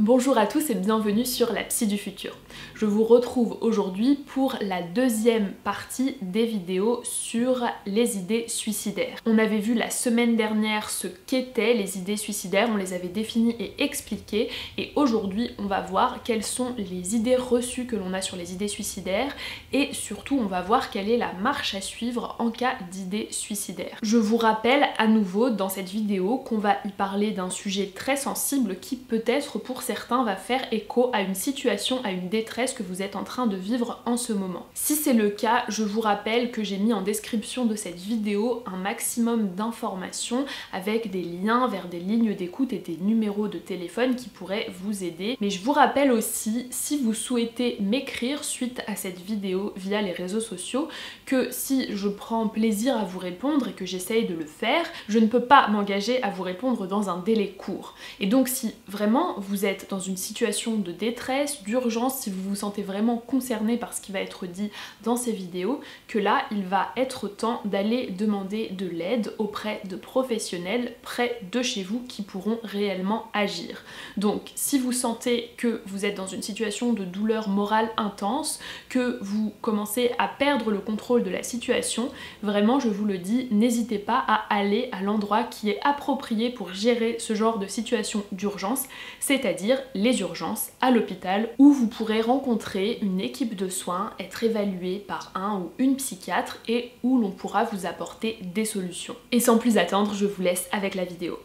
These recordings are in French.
Bonjour à tous et bienvenue sur la Psy du futur. Je vous retrouve aujourd'hui pour la deuxième partie des vidéos sur les idées suicidaires. On avait vu la semaine dernière ce qu'étaient les idées suicidaires, on les avait définies et expliquées, et aujourd'hui on va voir quelles sont les idées reçues que l'on a sur les idées suicidaires, et surtout on va voir quelle est la marche à suivre en cas d'idées suicidaires. Je vous rappelle à nouveau dans cette vidéo qu'on va y parler d'un sujet très sensible qui peut-être pour certains va faire écho à une situation, à une détresse que vous êtes en train de vivre en ce moment. Si c'est le cas, je vous rappelle que j'ai mis en description de cette vidéo un maximum d'informations avec des liens vers des lignes d'écoute et des numéros de téléphone qui pourraient vous aider. Mais je vous rappelle aussi, si vous souhaitez m'écrire suite à cette vidéo via les réseaux sociaux, que si je prends plaisir à vous répondre et que j'essaye de le faire, je ne peux pas m'engager à vous répondre dans un délai court. Et donc si vraiment vous êtes dans une situation de détresse, d'urgence, si vous vous sentez vraiment concerné par ce qui va être dit dans ces vidéos, que là il va être temps d'aller demander de l'aide auprès de professionnels près de chez vous qui pourront réellement agir. Donc si vous sentez que vous êtes dans une situation de douleur morale intense, que vous commencez à perdre le contrôle de la situation, vraiment je vous le dis, n'hésitez pas à aller à l'endroit qui est approprié pour gérer ce genre de situation d'urgence, c'est-à-dire les urgences à l'hôpital où vous pourrez rencontrer une équipe de soins, être évalué par un ou une psychiatre et où l'on pourra vous apporter des solutions. Et sans plus attendre, je vous laisse avec la vidéo.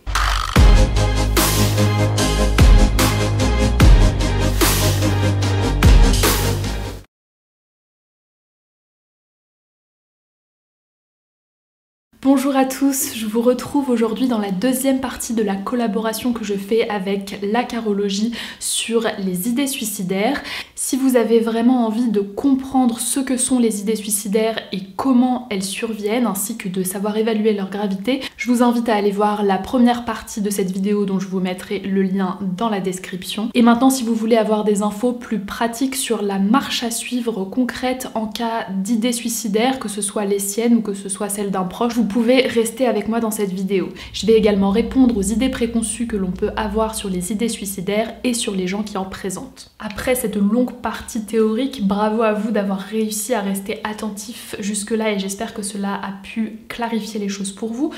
Bonjour à tous, je vous retrouve aujourd'hui dans la deuxième partie de la collaboration que je fais avec la carologie sur les idées suicidaires. Si vous avez vraiment envie de comprendre ce que sont les idées suicidaires et comment elles surviennent, ainsi que de savoir évaluer leur gravité, je vous invite à aller voir la première partie de cette vidéo dont je vous mettrai le lien dans la description. Et maintenant, si vous voulez avoir des infos plus pratiques sur la marche à suivre concrète en cas d'idées suicidaires, que ce soit les siennes ou que ce soit celles d'un proche, vous pouvez rester avec moi dans cette vidéo. Je vais également répondre aux idées préconçues que l'on peut avoir sur les idées suicidaires et sur les gens qui en présentent. Après cette longue partie théorique, bravo à vous d'avoir réussi à rester attentif jusque-là et j'espère que cela a pu clarifier les choses pour vous.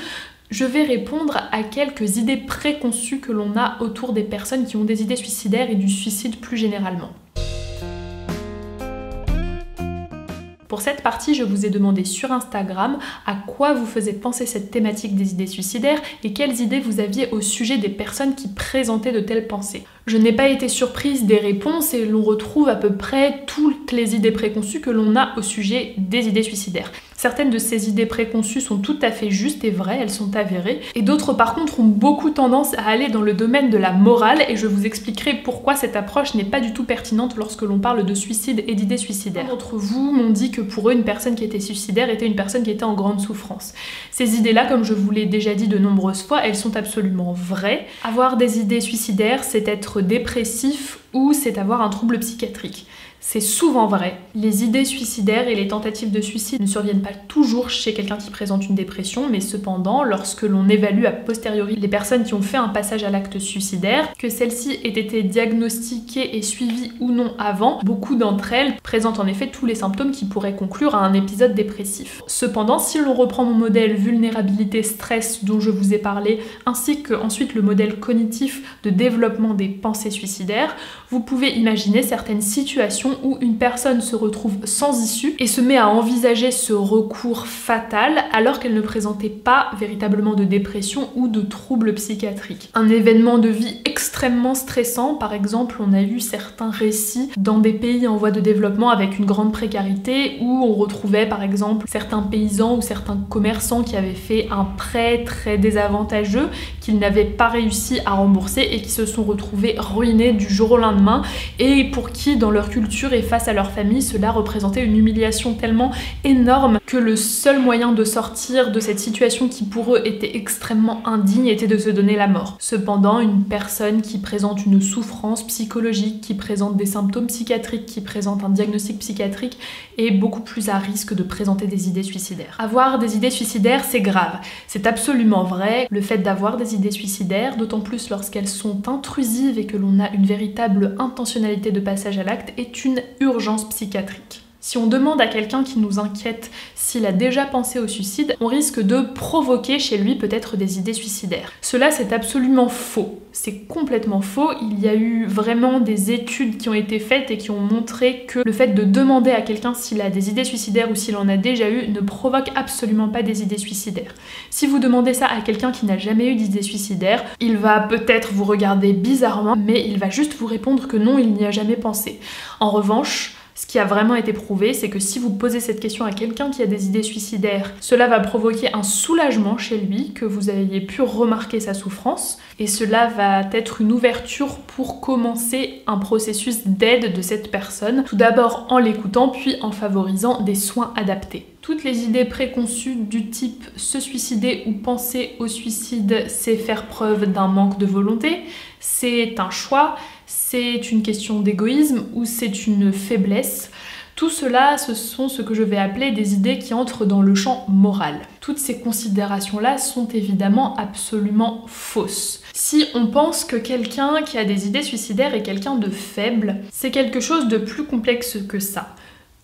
Je vais répondre à quelques idées préconçues que l'on a autour des personnes qui ont des idées suicidaires et du suicide plus généralement. Pour cette partie, je vous ai demandé sur Instagram à quoi vous faisait penser cette thématique des idées suicidaires et quelles idées vous aviez au sujet des personnes qui présentaient de telles pensées. Je n'ai pas été surprise des réponses et l'on retrouve à peu près toutes les idées préconçues que l'on a au sujet des idées suicidaires. Certaines de ces idées préconçues sont tout à fait justes et vraies, elles sont avérées, et d'autres par contre ont beaucoup tendance à aller dans le domaine de la morale et je vous expliquerai pourquoi cette approche n'est pas du tout pertinente lorsque l'on parle de suicide et d'idées suicidaires. Certains d'entre vous m'ont dit que pour eux, une personne qui était suicidaire était une personne qui était en grande souffrance. Ces idées-là, comme je vous l'ai déjà dit de nombreuses fois, elles sont absolument vraies. Avoir des idées suicidaires, c'est être dépressif ou c'est avoir un trouble psychiatrique. C'est souvent vrai. Les idées suicidaires et les tentatives de suicide ne surviennent pas toujours chez quelqu'un qui présente une dépression, mais cependant, lorsque l'on évalue a posteriori les personnes qui ont fait un passage à l'acte suicidaire, que celles-ci aient été diagnostiquées et suivies ou non avant, beaucoup d'entre elles présentent en effet tous les symptômes qui pourraient conclure à un épisode dépressif. Cependant, si l'on reprend mon modèle vulnérabilité stress dont je vous ai parlé, ainsi que ensuite le modèle cognitif de développement des pensées suicidaires, vous pouvez imaginer certaines situations où une personne se retrouve sans issue et se met à envisager ce recours fatal alors qu'elle ne présentait pas véritablement de dépression ou de troubles psychiatriques. Un événement de vie extrêmement stressant, par exemple on a eu certains récits dans des pays en voie de développement avec une grande précarité où on retrouvait par exemple certains paysans ou certains commerçants qui avaient fait un prêt très désavantageux qu'ils n'avaient pas réussi à rembourser et qui se sont retrouvés ruinés du jour au lendemain lendemain et pour qui dans leur culture et face à leur famille cela représentait une humiliation tellement énorme que le seul moyen de sortir de cette situation qui pour eux était extrêmement indigne était de se donner la mort. Cependant, une personne qui présente une souffrance psychologique, qui présente des symptômes psychiatriques, qui présente un diagnostic psychiatrique est beaucoup plus à risque de présenter des idées suicidaires. Avoir des idées suicidaires, c'est grave. C'est absolument vrai. Le fait d'avoir des idées suicidaires, d'autant plus lorsqu'elles sont intrusives et que l'on a une véritable intentionnalité de passage à l'acte, est une urgence psychiatrique. Si on demande à quelqu'un qui nous inquiète s'il a déjà pensé au suicide, on risque de provoquer chez lui peut-être des idées suicidaires. Cela, c'est absolument faux. C'est complètement faux. Il y a eu vraiment des études qui ont été faites et qui ont montré que le fait de demander à quelqu'un s'il a des idées suicidaires ou s'il en a déjà eu ne provoque absolument pas des idées suicidaires. Si vous demandez ça à quelqu'un qui n'a jamais eu d'idées suicidaires, il va peut-être vous regarder bizarrement, mais il va juste vous répondre que non, il n'y a jamais pensé. En revanche, ce qui a vraiment été prouvé, c'est que si vous posez cette question à quelqu'un qui a des idées suicidaires, cela va provoquer un soulagement chez lui, que vous ayez pu remarquer sa souffrance, et cela va être une ouverture pour commencer un processus d'aide de cette personne, tout d'abord en l'écoutant, puis en favorisant des soins adaptés. Toutes les idées préconçues du type se suicider ou penser au suicide, c'est faire preuve d'un manque de volonté, c'est un choix, c'est une question d'égoïsme ou c'est une faiblesse. Tout cela, ce sont ce que je vais appeler des idées qui entrent dans le champ moral. Toutes ces considérations-là sont évidemment absolument fausses. Si on pense que quelqu'un qui a des idées suicidaires est quelqu'un de faible, c'est quelque chose de plus complexe que ça.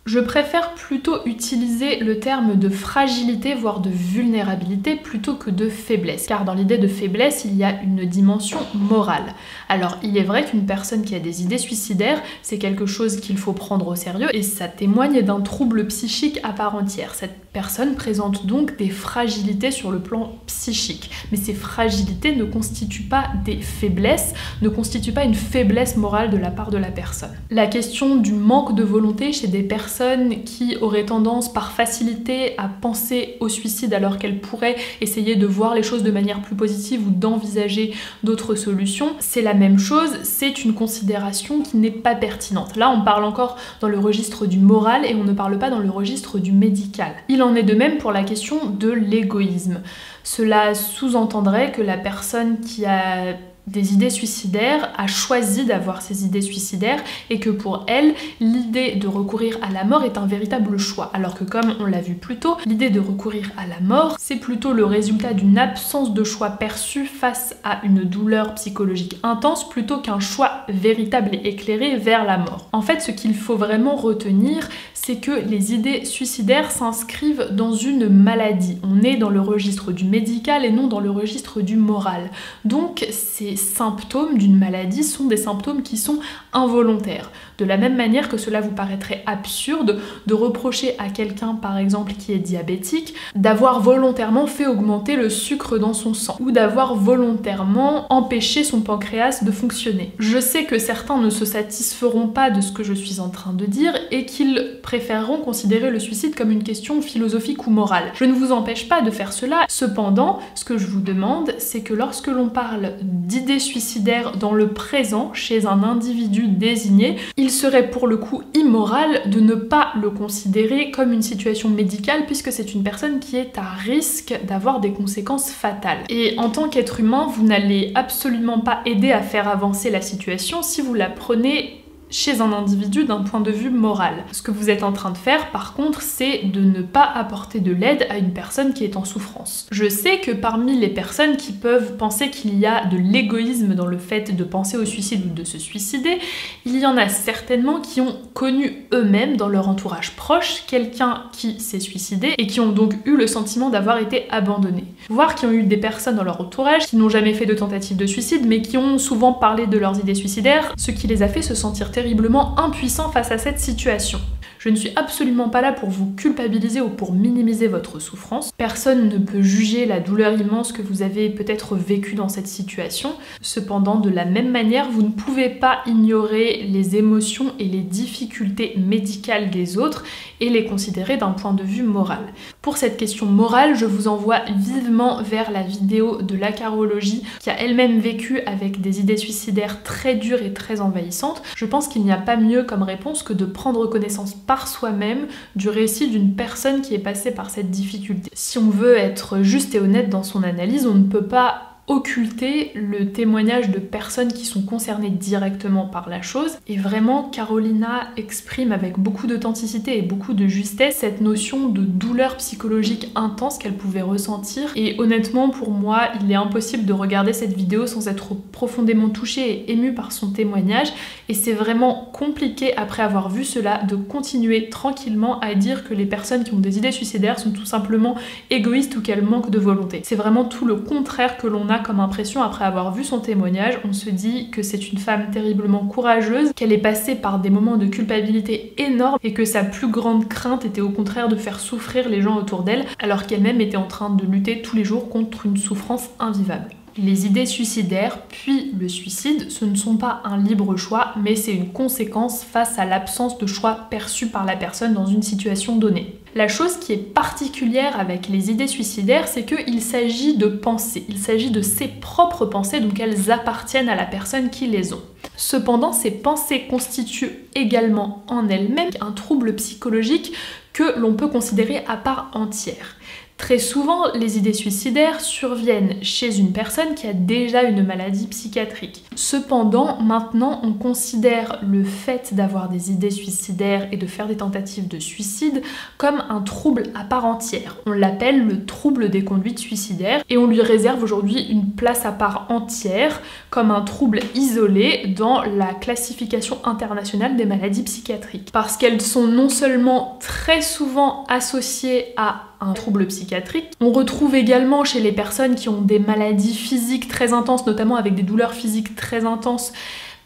Je préfère plutôt utiliser le terme de fragilité, voire de vulnérabilité, plutôt que de faiblesse. Car dans l'idée de faiblesse, il y a une dimension morale. Alors, il est vrai qu'une personne qui a des idées suicidaires, c'est quelque chose qu'il faut prendre au sérieux, et ça témoigne d'un trouble psychique à part entière. Cette personne présente donc des fragilités sur le plan psychique. Mais ces fragilités ne constituent pas des faiblesses, ne constituent pas une faiblesse morale de la part de la personne. La question du manque de volonté chez des personnes qui auraient tendance par facilité à penser au suicide alors qu'elles pourraient essayer de voir les choses de manière plus positive ou d'envisager d'autres solutions, c'est la même chose, c'est une considération qui n'est pas pertinente. Là, on parle encore dans le registre du moral et on ne parle pas dans le registre du médical. Il en est de même pour la question de l'égoïsme. Cela sous-entendrait que la personne qui a des idées suicidaires a choisi d'avoir ces idées suicidaires et que pour elle, l'idée de recourir à la mort est un véritable choix. Alors que comme on l'a vu plus tôt, l'idée de recourir à la mort, c'est plutôt le résultat d'une absence de choix perçu face à une douleur psychologique intense plutôt qu'un choix véritable et éclairé vers la mort. En fait, ce qu'il faut vraiment retenir, c'est que les idées suicidaires s'inscrivent dans une maladie. On est dans le registre du médical et non dans le registre du moral. Donc, ces symptômes d'une maladie sont des symptômes qui sont involontaires. De la même manière que cela vous paraîtrait absurde de reprocher à quelqu'un, par exemple, qui est diabétique, d'avoir volontairement fait augmenter le sucre dans son sang ou d'avoir volontairement empêché son pancréas de fonctionner. Je sais que certains ne se satisferont pas de ce que je suis en train de dire et qu'ils préféreront considérer le suicide comme une question philosophique ou morale. Je ne vous empêche pas de faire cela, cependant, ce que je vous demande, c'est que lorsque l'on parle d'idées suicidaires dans le présent chez un individu désigné, il serait pour le coup immoral de ne pas le considérer comme une situation médicale puisque c'est une personne qui est à risque d'avoir des conséquences fatales. Et en tant qu'être humain, vous n'allez absolument pas aider à faire avancer la situation si vous la prenez chez un individu d'un point de vue moral. Ce que vous êtes en train de faire, par contre, c'est de ne pas apporter de l'aide à une personne qui est en souffrance. Je sais que parmi les personnes qui peuvent penser qu'il y a de l'égoïsme dans le fait de penser au suicide ou de se suicider, il y en a certainement qui ont connu eux-mêmes dans leur entourage proche quelqu'un qui s'est suicidé et qui ont donc eu le sentiment d'avoir été abandonnés. Voire qui ont eu des personnes dans leur entourage qui n'ont jamais fait de tentative de suicide mais qui ont souvent parlé de leurs idées suicidaires, ce qui les a fait se sentir terriblement impuissants face à cette situation. Je ne suis absolument pas là pour vous culpabiliser ou pour minimiser votre souffrance. Personne ne peut juger la douleur immense que vous avez peut-être vécue dans cette situation. Cependant, de la même manière, vous ne pouvez pas ignorer les émotions et les difficultés médicales des autres et les considérer d'un point de vue moral. Pour cette question morale, je vous envoie vivement vers la vidéo de la carologie qui a elle-même vécu avec des idées suicidaires très dures et très envahissantes. Je pense qu'il n'y a pas mieux comme réponse que de prendre connaissance par soi-même du récit d'une personne qui est passée par cette difficulté. Si on veut être juste et honnête dans son analyse, on ne peut pas occulter le témoignage de personnes qui sont concernées directement par la chose. Et vraiment, Carolina exprime avec beaucoup d'authenticité et beaucoup de justesse cette notion de douleur psychologique intense qu'elle pouvait ressentir. Et honnêtement, pour moi, il est impossible de regarder cette vidéo sans être profondément touché et ému par son témoignage. Et c'est vraiment compliqué, après avoir vu cela, de continuer tranquillement à dire que les personnes qui ont des idées suicidaires sont tout simplement égoïstes ou qu'elles manquent de volonté. C'est vraiment tout le contraire que l'on a comme impression après avoir vu son témoignage. On se dit que c'est une femme terriblement courageuse, qu'elle est passée par des moments de culpabilité énormes et que sa plus grande crainte était au contraire de faire souffrir les gens autour d'elle, alors qu'elle-même était en train de lutter tous les jours contre une souffrance invivable. Les idées suicidaires, puis le suicide, ce ne sont pas un libre choix, mais c'est une conséquence face à l'absence de choix perçu par la personne dans une situation donnée. La chose qui est particulière avec les idées suicidaires, c'est qu'il s'agit de pensées, il s'agit de ses propres pensées, donc elles appartiennent à la personne qui les ont. Cependant, ces pensées constituent également en elles-mêmes un trouble psychologique que l'on peut considérer à part entière. Très souvent, les idées suicidaires surviennent chez une personne qui a déjà une maladie psychiatrique. Cependant, maintenant, on considère le fait d'avoir des idées suicidaires et de faire des tentatives de suicide comme un trouble à part entière. On l'appelle le trouble des conduites suicidaires et on lui réserve aujourd'hui une place à part entière comme un trouble isolé dans la classification internationale des maladies psychiatriques. Parce qu'elles sont non seulement très souvent associées à un trouble psychiatrique. On retrouve également chez les personnes qui ont des maladies physiques très intenses, notamment avec des douleurs physiques très intenses,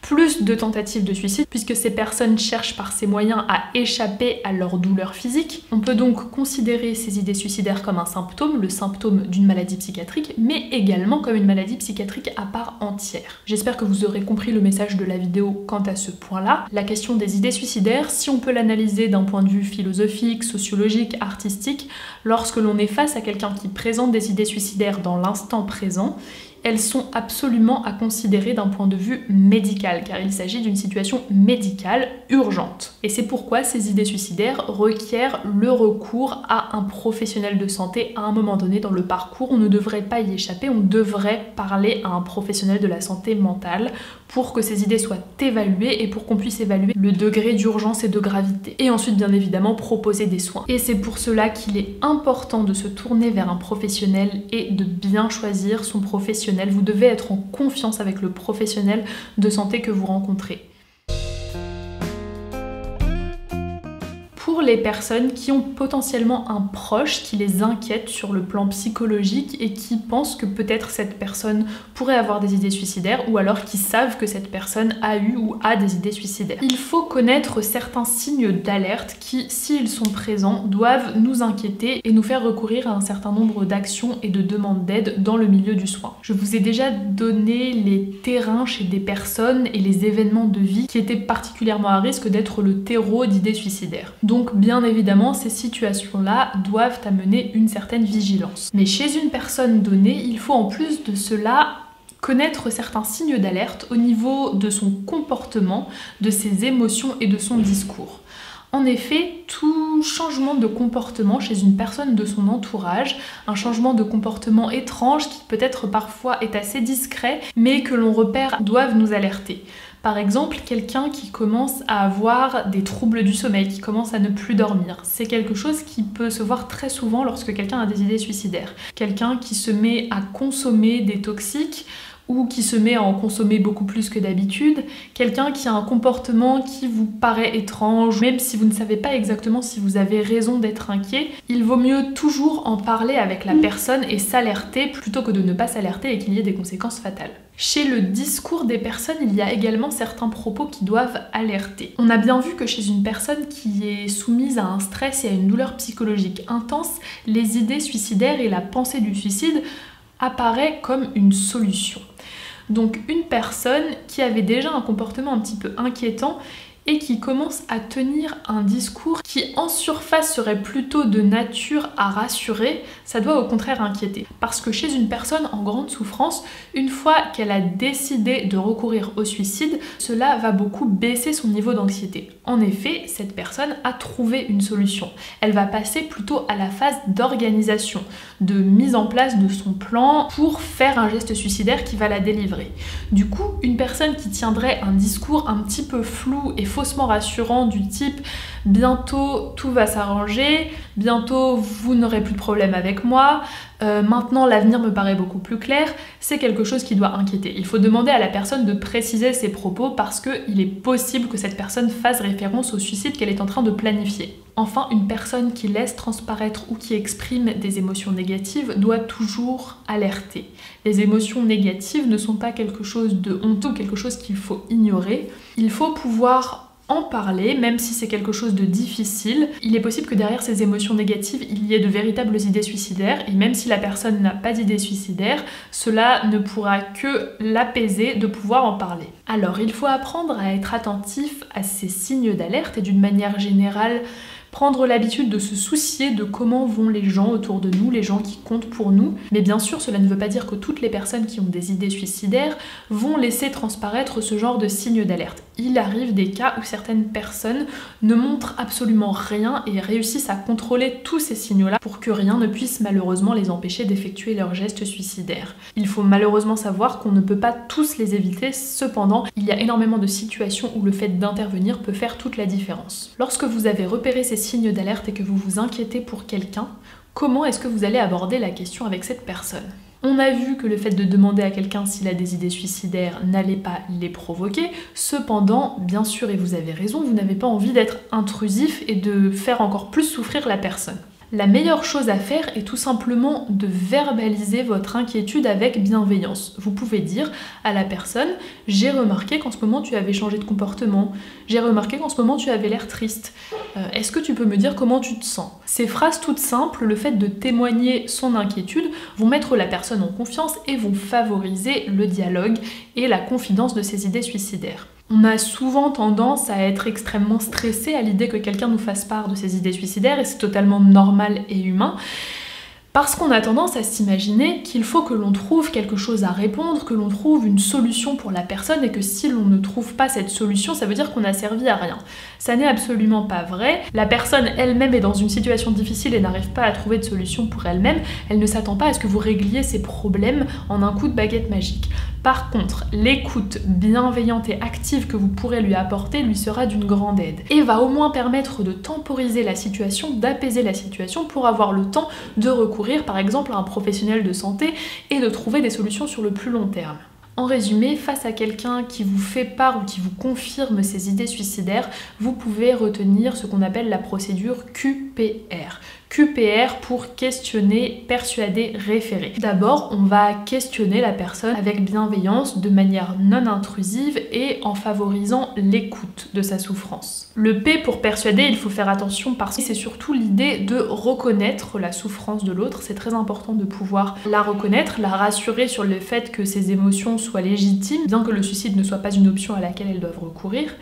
plus de tentatives de suicide puisque ces personnes cherchent par ces moyens à échapper à leur douleur physique. On peut donc considérer ces idées suicidaires comme un symptôme, le symptôme d'une maladie psychiatrique, mais également comme une maladie psychiatrique à part entière. J'espère que vous aurez compris le message de la vidéo quant à ce point-là. La question des idées suicidaires, si on peut l'analyser d'un point de vue philosophique, sociologique, artistique, lorsque l'on est face à quelqu'un qui présente des idées suicidaires dans l'instant présent, elles sont absolument à considérer d'un point de vue médical, car il s'agit d'une situation médicale urgente. Et c'est pourquoi ces idées suicidaires requièrent le recours à un professionnel de santé à un moment donné dans le parcours. On ne devrait pas y échapper, on devrait parler à un professionnel de la santé mentale pour que ces idées soient évaluées et pour qu'on puisse évaluer le degré d'urgence et de gravité. Et ensuite, bien évidemment, proposer des soins. Et c'est pour cela qu'il est important de se tourner vers un professionnel et de bien choisir son professionnel. Vous devez être en confiance avec le professionnel de santé que vous rencontrez. Pour les personnes qui ont potentiellement un proche qui les inquiète sur le plan psychologique et qui pensent que peut-être cette personne pourrait avoir des idées suicidaires ou alors qui savent que cette personne a eu ou a des idées suicidaires. Il faut connaître certains signes d'alerte qui, s'ils sont présents, doivent nous inquiéter et nous faire recourir à un certain nombre d'actions et de demandes d'aide dans le milieu du soin. Je vous ai déjà donné les terrains chez des personnes et les événements de vie qui étaient particulièrement à risque d'être le terreau d'idées suicidaires. Donc bien évidemment, ces situations-là doivent amener une certaine vigilance. Mais chez une personne donnée, il faut en plus de cela connaître certains signes d'alerte au niveau de son comportement, de ses émotions et de son discours. En effet, tout changement de comportement chez une personne de son entourage, un changement de comportement étrange qui peut-être parfois est assez discret, mais que l'on repère, doivent nous alerter. Par exemple, quelqu'un qui commence à avoir des troubles du sommeil, qui commence à ne plus dormir. C'est quelque chose qui peut se voir très souvent lorsque quelqu'un a des idées suicidaires. Quelqu'un qui se met à consommer des toxiques ou qui se met à en consommer beaucoup plus que d'habitude, quelqu'un qui a un comportement qui vous paraît étrange, même si vous ne savez pas exactement si vous avez raison d'être inquiet, il vaut mieux toujours en parler avec la personne et s'alerter plutôt que de ne pas s'alerter et qu'il y ait des conséquences fatales. Chez le discours des personnes, il y a également certains propos qui doivent alerter. On a bien vu que chez une personne qui est soumise à un stress et à une douleur psychologique intense, les idées suicidaires et la pensée du suicide apparaît comme une solution. Donc une personne qui avait déjà un comportement un petit peu inquiétant et qui commence à tenir un discours qui en surface serait plutôt de nature à rassurer, ça doit au contraire inquiéter. Parce que chez une personne en grande souffrance, une fois qu'elle a décidé de recourir au suicide, cela va beaucoup baisser son niveau d'anxiété. En effet, cette personne a trouvé une solution. Elle va passer plutôt à la phase d'organisation, de mise en place de son plan pour faire un geste suicidaire qui va la délivrer. Du coup, une personne qui tiendrait un discours un petit peu flou et faussement rassurant du type « bientôt tout va s'arranger »,« bientôt vous n'aurez plus de problème avec moi »,« maintenant l'avenir me paraît beaucoup plus clair », c'est quelque chose qui doit inquiéter. Il faut demander à la personne de préciser ses propos parce qu'il est possible que cette personne fasse référence au suicide qu'elle est en train de planifier. Enfin, une personne qui laisse transparaître ou qui exprime des émotions négatives doit toujours alerter. Les émotions négatives ne sont pas quelque chose de honteux, quelque chose qu'il faut ignorer. Il faut pouvoir en parler, même si c'est quelque chose de difficile. Il est possible que derrière ces émotions négatives, il y ait de véritables idées suicidaires, et même si la personne n'a pas d'idées suicidaires, cela ne pourra que l'apaiser de pouvoir en parler. Alors, il faut apprendre à être attentif à ces signes d'alerte et d'une manière générale, prendre l'habitude de se soucier de comment vont les gens autour de nous, les gens qui comptent pour nous. Mais bien sûr, cela ne veut pas dire que toutes les personnes qui ont des idées suicidaires vont laisser transparaître ce genre de signes d'alerte. Il arrive des cas où certaines personnes ne montrent absolument rien et réussissent à contrôler tous ces signaux-là pour que rien ne puisse malheureusement les empêcher d'effectuer leurs gestes suicidaires. Il faut malheureusement savoir qu'on ne peut pas tous les éviter, cependant, il y a énormément de situations où le fait d'intervenir peut faire toute la différence. Lorsque vous avez repéré ces signes d'alerte et que vous vous inquiétez pour quelqu'un, comment est-ce que vous allez aborder la question avec cette personne ? On a vu que le fait de demander à quelqu'un s'il a des idées suicidaires n'allait pas les provoquer, cependant, bien sûr, et vous avez raison, vous n'avez pas envie d'être intrusif et de faire encore plus souffrir la personne. La meilleure chose à faire est tout simplement de verbaliser votre inquiétude avec bienveillance. Vous pouvez dire à la personne « J'ai remarqué qu'en ce moment tu avais changé de comportement, j'ai remarqué qu'en ce moment tu avais l'air triste, est-ce que tu peux me dire comment tu te sens ?» Ces phrases toutes simples, le fait de témoigner son inquiétude, vont mettre la personne en confiance et vont favoriser le dialogue et la confidence de ses idées suicidaires. On a souvent tendance à être extrêmement stressé à l'idée que quelqu'un nous fasse part de ses idées suicidaires et c'est totalement normal et humain. Parce qu'on a tendance à s'imaginer qu'il faut que l'on trouve quelque chose à répondre, que l'on trouve une solution pour la personne et que si l'on ne trouve pas cette solution, ça veut dire qu'on n'a servi à rien. Ça n'est absolument pas vrai. La personne elle-même est dans une situation difficile et n'arrive pas à trouver de solution pour elle-même. Elle ne s'attend pas à ce que vous régliez ses problèmes en un coup de baguette magique. Par contre, l'écoute bienveillante et active que vous pourrez lui apporter lui sera d'une grande aide et va au moins permettre de temporiser la situation, d'apaiser la situation pour avoir le temps de recourir par exemple à un professionnel de santé et de trouver des solutions sur le plus long terme. En résumé, face à quelqu'un qui vous fait part ou qui vous confirme ses idées suicidaires, vous pouvez retenir ce qu'on appelle la procédure QPR. QPR pour questionner, persuader, référer. D'abord, on va questionner la personne avec bienveillance, de manière non intrusive et en favorisant l'écoute de sa souffrance. Le P pour persuader, il faut faire attention parce que c'est surtout l'idée de reconnaître la souffrance de l'autre. C'est très important de pouvoir la reconnaître, la rassurer sur le fait que ses émotions soient légitimes, bien que le suicide ne soit pas une option à laquelle elles doivent recourir.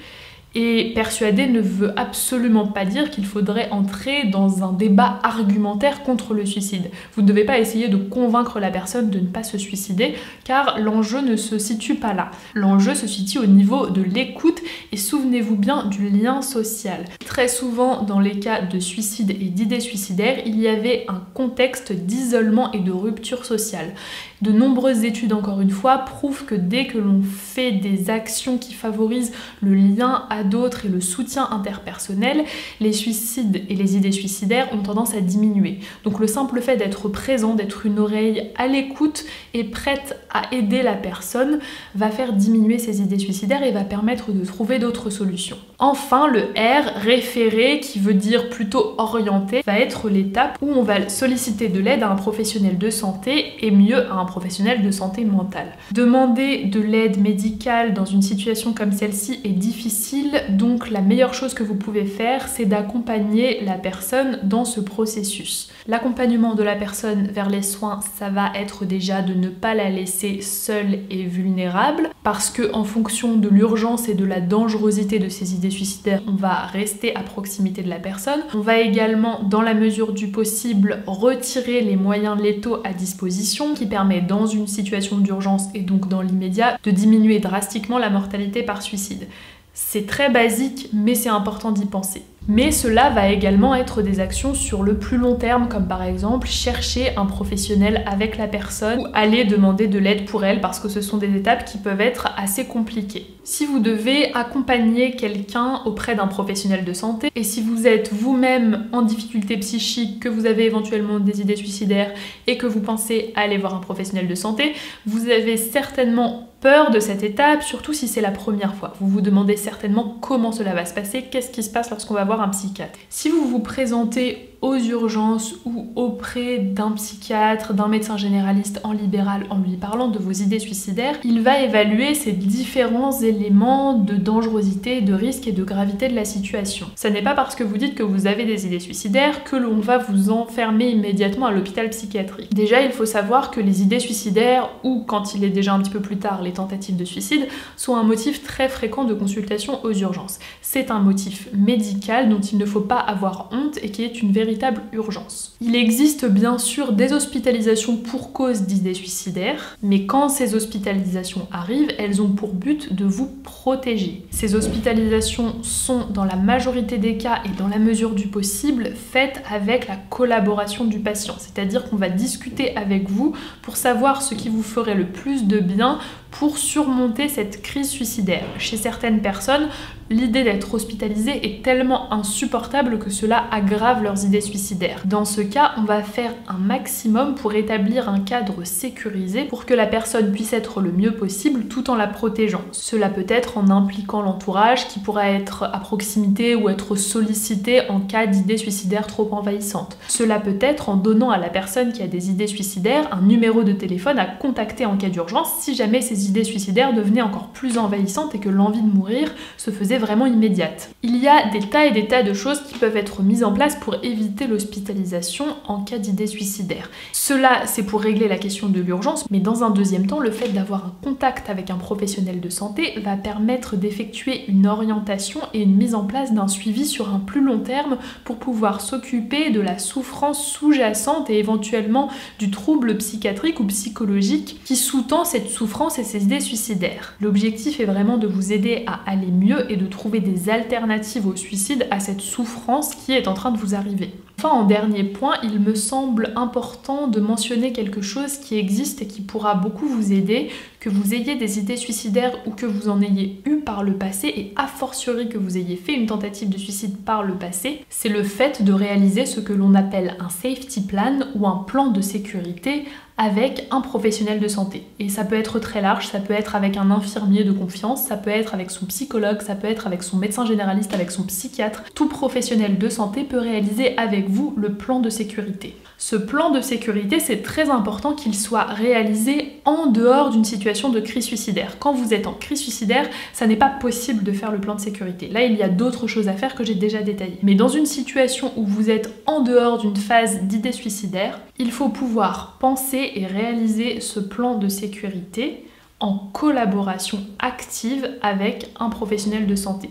Et persuader ne veut absolument pas dire qu'il faudrait entrer dans un débat argumentaire contre le suicide. Vous ne devez pas essayer de convaincre la personne de ne pas se suicider, car l'enjeu ne se situe pas là. L'enjeu se situe au niveau de l'écoute, et souvenez-vous bien du lien social. Très souvent, dans les cas de suicide et d'idées suicidaires, il y avait un contexte d'isolement et de rupture sociale. De nombreuses études, encore une fois, prouvent que dès que l'on fait des actions qui favorisent le lien à d'autres et le soutien interpersonnel, les suicides et les idées suicidaires ont tendance à diminuer. Donc le simple fait d'être présent, d'être une oreille à l'écoute et prête à aider la personne va faire diminuer ces idées suicidaires et va permettre de trouver d'autres solutions. Enfin, le R, référer, qui veut dire plutôt orienter, va être l'étape où on va solliciter de l'aide à un professionnel de santé et mieux à un professionnel de santé mentale. Demander de l'aide médicale dans une situation comme celle-ci est difficile, donc la meilleure chose que vous pouvez faire, c'est d'accompagner la personne dans ce processus. L'accompagnement de la personne vers les soins, ça va être déjà de ne pas la laisser seule et vulnérable, parce que en fonction de l'urgence et de la dangerosité de ces idées suicidaires, on va rester à proximité de la personne. On va également, dans la mesure du possible, retirer les moyens létaux à disposition, qui permet dans une situation d'urgence et donc dans l'immédiat de diminuer drastiquement la mortalité par suicide. C'est très basique, mais c'est important d'y penser. Mais cela va également être des actions sur le plus long terme, comme par exemple chercher un professionnel avec la personne ou aller demander de l'aide pour elle, parce que ce sont des étapes qui peuvent être assez compliquées. Si vous devez accompagner quelqu'un auprès d'un professionnel de santé, et si vous êtes vous-même en difficulté psychique, que vous avez éventuellement des idées suicidaires et que vous pensez aller voir un professionnel de santé, vous avez certainement peur de cette étape, surtout si c'est la première fois. Vous vous demandez certainement comment cela va se passer, qu'est-ce qui se passe lorsqu'on va voir un psychiatre. Si vous vous présentez aux urgences ou auprès d'un psychiatre, d'un médecin généraliste en libéral en lui parlant de vos idées suicidaires, il va évaluer ces différents éléments de dangerosité, de risque et de gravité de la situation. Ce n'est pas parce que vous dites que vous avez des idées suicidaires que l'on va vous enfermer immédiatement à l'hôpital psychiatrique. Déjà, il faut savoir que les idées suicidaires, ou quand il est déjà un petit peu plus tard, les tentatives de suicide, sont un motif très fréquent de consultation aux urgences. C'est un motif médical dont il ne faut pas avoir honte et qui est une véritable urgence. Il existe bien sûr des hospitalisations pour cause d'idées suicidaires, mais quand ces hospitalisations arrivent, elles ont pour but de vous protéger. Ces hospitalisations sont dans la majorité des cas et dans la mesure du possible faites avec la collaboration du patient, c'est-à-dire qu'on va discuter avec vous pour savoir ce qui vous ferait le plus de bien pour surmonter cette crise suicidaire. Chez certaines personnes, l'idée d'être hospitalisée est tellement insupportable que cela aggrave leurs idées suicidaires. Dans ce cas, on va faire un maximum pour établir un cadre sécurisé pour que la personne puisse être le mieux possible tout en la protégeant. Cela peut être en impliquant l'entourage qui pourra être à proximité ou être sollicité en cas d'idées suicidaires trop envahissantes. Cela peut être en donnant à la personne qui a des idées suicidaires un numéro de téléphone à contacter en cas d'urgence si jamais ces idées suicidaires devenaient encore plus envahissantes et que l'envie de mourir se faisait vraiment immédiate. Il y a des tas et des tas de choses qui peuvent être mises en place pour éviter l'hospitalisation en cas d'idées suicidaires. Cela, c'est pour régler la question de l'urgence, mais dans un deuxième temps, le fait d'avoir un contact avec un professionnel de santé va permettre d'effectuer une orientation et une mise en place d'un suivi sur un plus long terme pour pouvoir s'occuper de la souffrance sous-jacente et éventuellement du trouble psychiatrique ou psychologique qui sous-tend cette souffrance et ces idées suicidaires. L'objectif est vraiment de vous aider à aller mieux et de trouver des alternatives au suicide, à cette souffrance qui est en train de vous arriver. Enfin, en dernier point, il me semble important de mentionner quelque chose qui existe et qui pourra beaucoup vous aider, que vous ayez des idées suicidaires ou que vous en ayez eu par le passé, et a fortiori que vous ayez fait une tentative de suicide par le passé, c'est le fait de réaliser ce que l'on appelle un safety plan ou un plan de sécurité avec un professionnel de santé. Et ça peut être très large, ça peut être avec un infirmier de confiance, ça peut être avec son psychologue, ça peut être avec son médecin généraliste, avec son psychiatre. Tout professionnel de santé peut réaliser avec vous le plan de sécurité. Ce plan de sécurité, c'est très important qu'il soit réalisé en dehors d'une situation de crise suicidaire. Quand vous êtes en crise suicidaire, ça n'est pas possible de faire le plan de sécurité. Là, il y a d'autres choses à faire que j'ai déjà détaillées. Mais dans une situation où vous êtes en dehors d'une phase d'idée suicidaire, il faut pouvoir penser et réaliser ce plan de sécurité en collaboration active avec un professionnel de santé.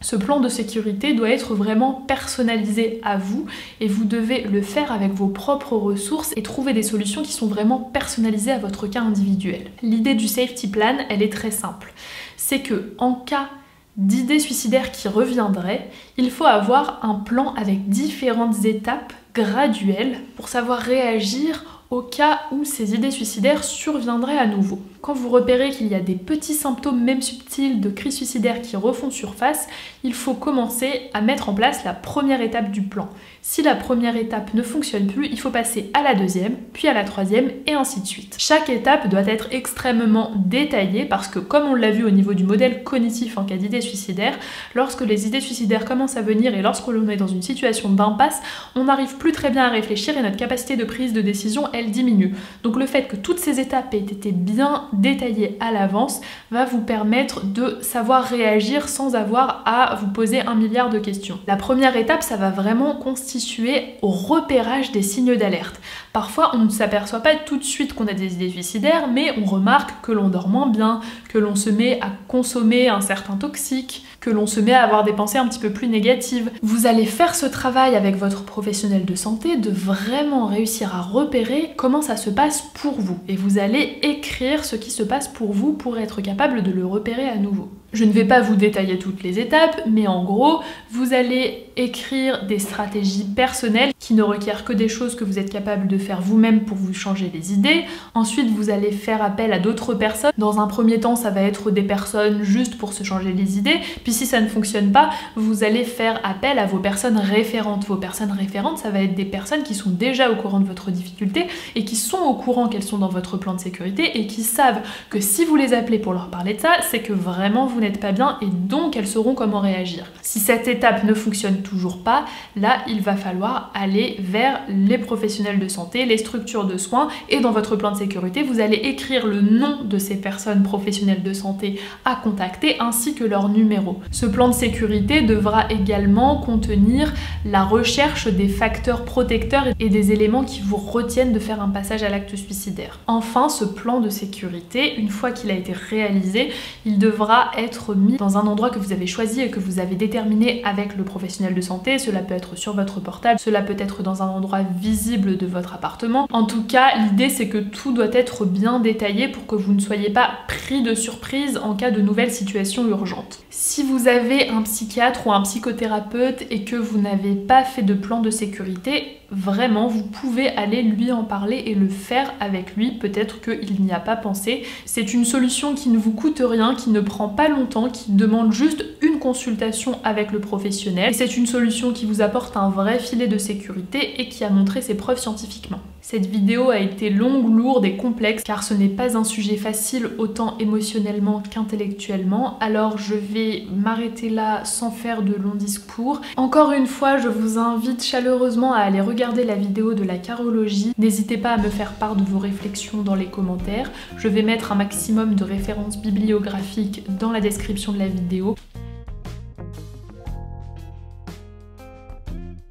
Ce plan de sécurité doit être vraiment personnalisé à vous et vous devez le faire avec vos propres ressources et trouver des solutions qui sont vraiment personnalisées à votre cas individuel. L'idée du safety plan, elle est très simple. C'est que en cas d'idées suicidaires qui reviendraient, il faut avoir un plan avec différentes étapes graduelles pour savoir réagir au cas où ces idées suicidaires surviendraient à nouveau. Quand vous repérez qu'il y a des petits symptômes, même subtils, de crise suicidaire qui refont surface, il faut commencer à mettre en place la première étape du plan. Si la première étape ne fonctionne plus, il faut passer à la deuxième, puis à la troisième, et ainsi de suite. Chaque étape doit être extrêmement détaillée parce que, comme on l'a vu au niveau du modèle cognitif en cas d'idée suicidaire, lorsque les idées suicidaires commencent à venir et lorsque l'on est dans une situation d'impasse, on n'arrive plus très bien à réfléchir et notre capacité de prise de décision, elle diminue. Donc le fait que toutes ces étapes aient été bien détaillées à l'avance va vous permettre de savoir réagir sans avoir à vous poser 1 milliard de questions. La première étape, ça va vraiment constituer au repérage des signes d'alerte. Parfois, on ne s'aperçoit pas tout de suite qu'on a des idées suicidaires, mais on remarque que l'on dort moins bien, que l'on se met à consommer un certain toxique, que l'on se met à avoir des pensées un petit peu plus négatives. Vous allez faire ce travail avec votre professionnel de santé de vraiment réussir à repérer comment ça se passe pour vous. Et vous allez écrire ce qui se passe pour vous pour être capable de le repérer à nouveau. Je ne vais pas vous détailler toutes les étapes, mais en gros, vous allez écrire des stratégies personnelles qui ne requièrent que des choses que vous êtes capable de faire vous-même pour vous changer les idées. Ensuite, vous allez faire appel à d'autres personnes. Dans un premier temps, ça va être des personnes juste pour se changer les idées. Puis si ça ne fonctionne pas, vous allez faire appel à vos personnes référentes. Vos personnes référentes, ça va être des personnes qui sont déjà au courant de votre difficulté et qui sont au courant qu'elles sont dans votre plan de sécurité et qui savent que si vous les appelez pour leur parler de ça, c'est que vraiment vous n'êtes pas bien et donc elles sauront comment réagir. Si cette étape ne fonctionne toujours pas, là il va falloir aller vers les professionnels de santé, les structures de soins et dans votre plan de sécurité, vous allez écrire le nom de ces personnes professionnelles de santé à contacter ainsi que leur numéro. Ce plan de sécurité devra également contenir la recherche des facteurs protecteurs et des éléments qui vous retiennent de faire un passage à l'acte suicidaire. Enfin, ce plan de sécurité, une fois qu'il a été réalisé, il devra être mis dans un endroit que vous avez choisi et que vous avez déterminé avec le professionnel de santé. Cela peut être sur votre portable, cela peut être dans un endroit visible de votre appartement. En tout cas, l'idée c'est que tout doit être bien détaillé pour que vous ne soyez pas pris de surprise en cas de nouvelles situations urgentes. Si vous avez un psychiatre ou un psychothérapeute et que vous n'avez pas fait de plan de sécurité, vraiment, vous pouvez aller lui en parler et le faire avec lui. Peut-être qu'il n'y a pas pensé. C'est une solution qui ne vous coûte rien, qui ne prend pas longtemps, qui demande juste une consultation avec le professionnel. Et c'est une solution qui vous apporte un vrai filet de sécurité et qui a montré ses preuves scientifiquement. Cette vidéo a été longue, lourde et complexe car ce n'est pas un sujet facile autant émotionnellement qu'intellectuellement. Alors je vais m'arrêter là sans faire de longs discours. Encore une fois, je vous invite chaleureusement à aller regarder la vidéo de la carologie. N'hésitez pas à me faire part de vos réflexions dans les commentaires. Je vais mettre un maximum de références bibliographiques dans la description de la vidéo.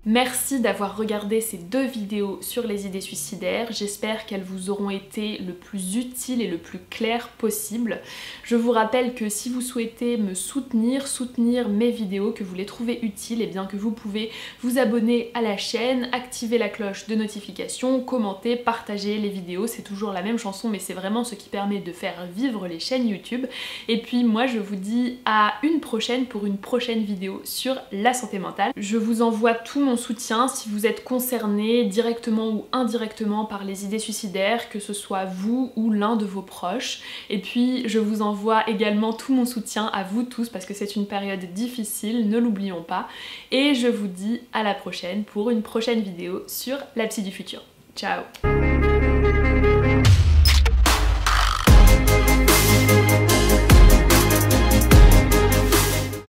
Merci d'avoir regardé ces 2 vidéos sur les idées suicidaires. J'espère qu'elles vous auront été le plus utiles et le plus clair possible. Je vous rappelle que si vous souhaitez me soutenir mes vidéos, que vous les trouvez utiles, et bien que vous pouvez vous abonner à la chaîne, activer la cloche de notification, commenter, partager les vidéos. C'est toujours la même chanson, mais c'est vraiment ce qui permet de faire vivre les chaînes YouTube. Et puis moi, je vous dis à une prochaine pour une prochaine vidéo sur la santé mentale. Je vous envoie tout mon soutien si vous êtes concerné directement ou indirectement par les idées suicidaires, que ce soit vous ou l'un de vos proches. Et puis je vous envoie également tout mon soutien à vous tous parce que c'est une période difficile, ne l'oublions pas. Et je vous dis à la prochaine pour une prochaine vidéo sur la psy du futur. Ciao!